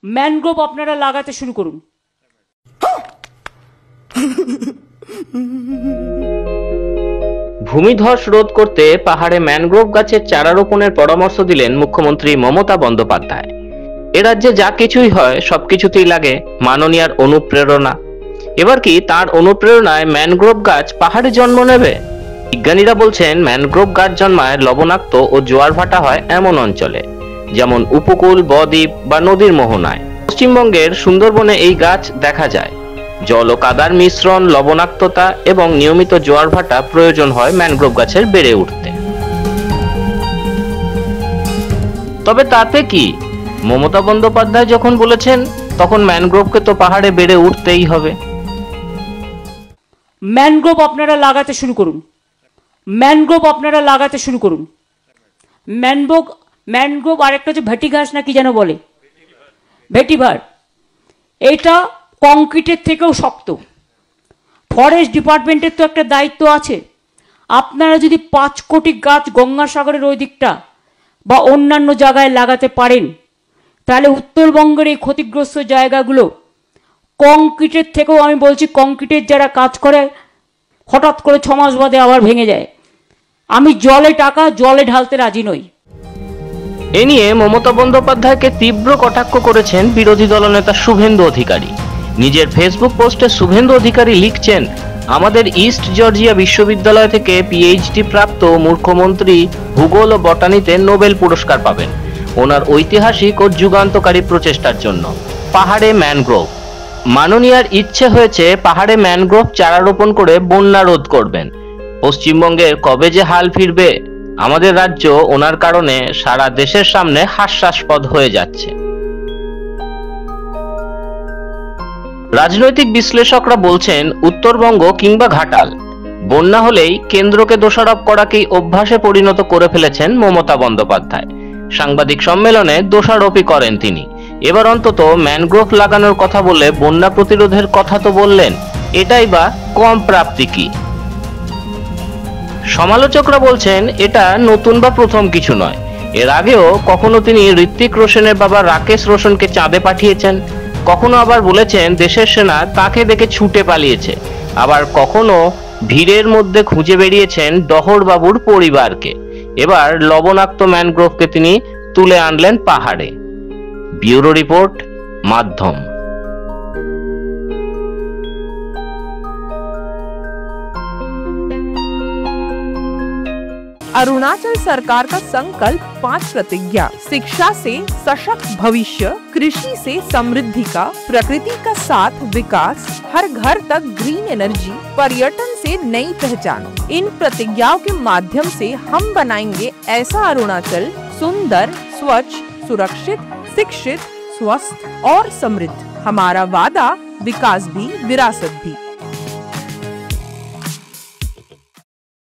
Mangrove আপনারা লাগাতে শুরু করুন। ভূমিধস রোধ করতে পাহাড়ে ম্যানগ্রোভ গাছের চারা রোপণের পরামর্শ দিলেন মুখ্যমন্ত্রী মমতা বন্দ্যোপাধ্যায়। এ রাজ্যে যা কিছুই হয় সবকিছুতেই লাগে মাননীয়ার অনুপ্রেরণা। এবার কি তার অনুপ্রেরণায় ম্যানগ্রোভ গাছ পাহাড়ে জন্ম নেবে? বিজ্ঞানীরা বলছেন ম্যানগ্রোভ গাছ জন্মায় লবণাক্ত ও জোয়ার ভাটা হয় এমন অঞ্চলে, যেমন উপকূল, বদ্বীপ বা নদীর মোহনায়। পশ্চিমবঙ্গের সুন্দরবনে এই গাছ দেখা যায়। জল ও কাদার মিশ্রণ, লবণাক্ততা এবং নিয়মিত জোয়ার ভাটা প্রয়োজন হয় ম্যানগ্রোভ গাছের বেড়ে উঠতে। তবে তাতে কি, মমতা বন্দ্যোপাধ্যায় যখন বলেছেন তখন ম্যানগ্রোভকে তো পাহাড়ে বেড়ে উঠতেই হবে। ম্যানগ্রোভ আপনারা লাগাতে শুরু করুন। ম্যানগ্রোভ আপনারা লাগাতে শুরু করুন। ম্যানগ্রোভ আরেকটা হচ্ছে ভেটি ঘাস না কি যেন বলে, ভেটিভার। এটা কংক্রিটের থেকেও শক্ত। ফরেস্ট ডিপার্টমেন্টের তো একটা দায়িত্ব আছে। আপনারা যদি 5 কোটি গাছ গঙ্গাসাগরের ওই দিকটা বা অন্যান্য জায়গায় লাগাতে পারেন, তাহলে উত্তরবঙ্গের এই ক্ষতিগ্রস্ত জায়গাগুলো কংক্রিটের থেকেও, আমি বলছি কংক্রিটের যারা কাজ করে হঠাৎ করে 6 মাস বাদে আবার ভেঙে যায়। আমি জলে ঢালতে রাজি নই। এ নিয়ে মমতা বন্দ্যোপাধ্যায়কে তীব্র কটাক্ষ করেছেন বিরোধী দলনেতা শুভেন্দু অধিকারী। নিজের ফেসবুক পোস্টে শুভেন্দু অধিকারী লিখছেন, আমাদের ইস্ট জর্জিয়া বিশ্ববিদ্যালয় থেকে পিএইচডি প্রাপ্ত মুখ্যমন্ত্রী ভূগোল ও বটানিতে নোবেল পুরস্কার পাবেন ওনার ঐতিহাসিক ও যুগান্তকারী প্রচেষ্টার জন্য। পাহাড়ে ম্যানগ্রোভ, মাননীয়ার ইচ্ছে হয়েছে পাহাড়ে ম্যানগ্রোভ চারা রোপণ করে বন্যা রোধ করবেন। পশ্চিমবঙ্গের কবে যে হাল ফিরবে? আমাদের রাজ্য ওনার কারণে সারা দেশের সামনে হাস্যাস্পদ হয়ে যাচ্ছে। রাজনৈতিক বিশ্লেষকরা বলছেন, উত্তরবঙ্গ কিংবা ঘাটাল বন্যা হলেই কেন্দ্রকে দোষারোপ করাকেই অভ্যাসে পরিণত করে ফেলেছেন মমতা বন্দ্যোপাধ্যায়। সাংবাদিক সম্মেলনে দোষারোপই করেন তিনি। এবার অন্তত ম্যানগ্রোভ লাগানোর কথা বলে বন্যা প্রতিরোধের কথা তো বললেন, এটাই বা কম প্রাপ্তি কি? সমালোচকরা বলছেন, এটা নতুন বা প্রথম কিছু নয়। এর আগেও কখনো তিনি ঋত্বিক রোশনের বাবা রাকেশ রোশনকে চাঁদে পাঠিয়েছেন, কখনো আবার বলেছেন দেশের সেনা তাকে দেখে ছুটে পালিয়েছে, আবার কখনো ভিড়ের মধ্যে খুঁজে বেরিয়েছেন ডহর বাবুর পরিবারকে। এবার লবণাক্ত ম্যানগ্রোভকে তিনি তুলে আনলেন পাহাড়ে। ব্যুরো রিপোর্ট, মাধ্যম। अरुणाचल सरकार का संकल्प 5 प्रतिज्ञा: शिक्षा से सशक्त भविष्य, कृषि से समृद्धि का, प्रकृति का साथ विकास, हर घर तक ग्रीन एनर्जी, पर्यटन से नई पहचान। इन प्रतिज्ञाओं के माध्यम से हम बनाएंगे ऐसा अरुणाचल सुंदर, स्वच्छ, सुरक्षित, शिक्षित, स्वस्थ और समृद्ध। हमारा वादा, विकास भी विरासत भी।